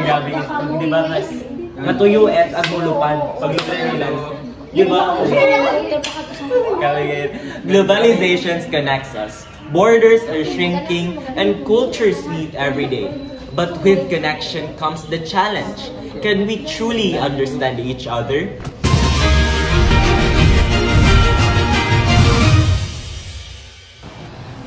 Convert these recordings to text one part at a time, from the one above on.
grabe is, di ba, natuyo at agulupan, pag-realize. Di ba? Globalization connects us. Borders are shrinking and cultures meet every day. But with connection comes the challenge. Can we truly understand each other?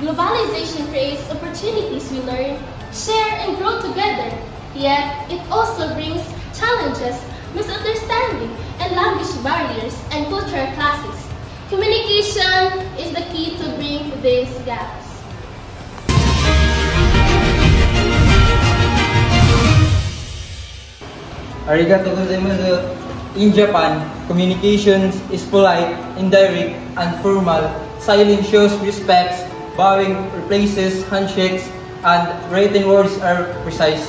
Globalization creates opportunities we learn, share, and grow together. Yet, it also brings challenges, misunderstanding, and language barriers and cultural clashes. Communication is the key to bring these gaps. Arigato gozaimasu. In Japan, communication is polite, indirect, and formal. Silence shows respect, bowing replaces handshakes, and written words are precise.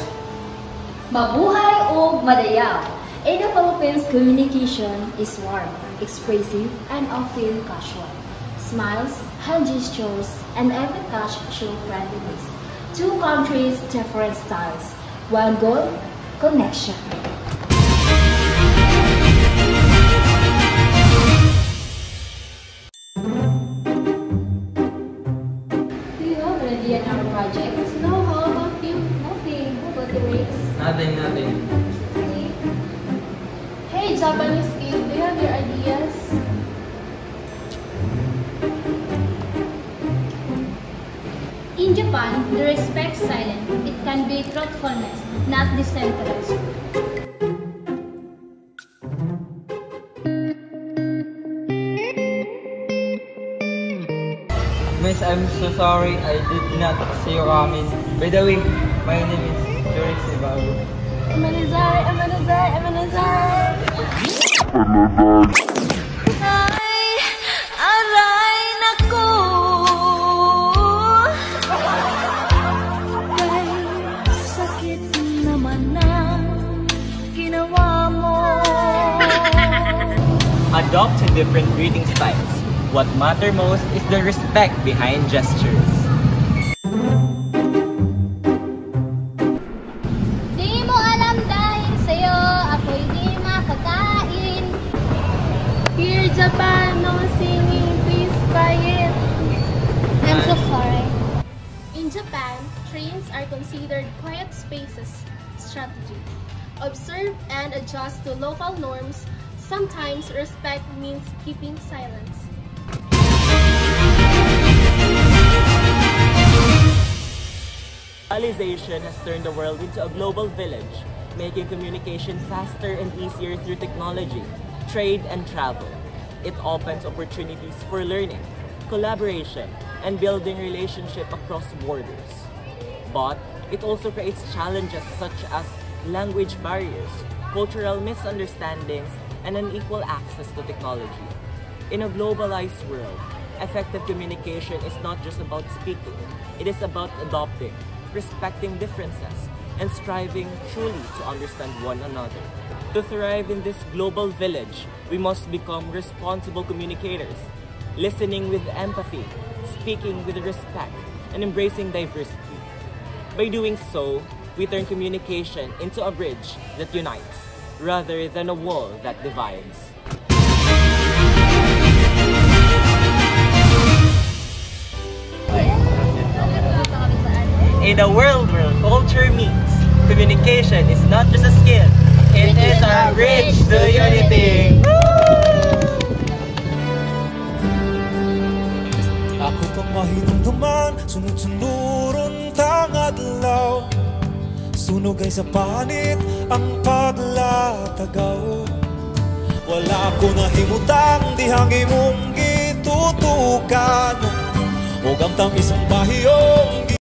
Mabuhay o madaya. In the Philippines, communication is warm, expressive, and often casual. Smiles, hand gestures, and every touch show friendliness. Two countries, different styles. One goal, connection. Do you have an idea in our project? No, how about you? Nothing. How about the race? Nothing. Hey, Japanese kid, do you have your ideas? In Japan, the respect silent. It can be truthfulness, not decentralized. Miss, I'm so sorry I did not see you coming. By the way, my name is Joris Ibago. Amanazar! Ay, aray nako. Kay sakit naman ang ginawa mo. Adopt different greeting styles. What matters most is the respect behind gestures. Di mo alam dahil sa'yo, ako'y di makakain. Here, Japan, no singing, please quiet. I'm so sorry. In Japan, trains are considered quiet spaces. Strategy. Observe and adjust to local norms. Sometimes respect means keeping silence. Globalization has turned the world into a global village, making communication faster and easier through technology, trade, and travel. It opens opportunities for learning, collaboration, and building relationships across borders. But it also creates challenges such as language barriers, cultural misunderstandings, and unequal access to technology. In a globalized world, effective communication is not just about speaking, it is about adopting, respecting differences, and striving truly to understand one another. To thrive in this global village, we must become responsible communicators, listening with empathy, speaking with respect, and embracing diversity. By doing so, we turn communication into a bridge that unites, rather than a wall that divides. In a world where culture meets, communication is not just a skill, it is a bridge to unity. Ako pang mahinumduman, sunod-sunuron tangadlaw. Sunog ay sa panit ang paglatagaw. Wala ako nahimutang dihang imong gitutukan, o gamtang isang bahiyong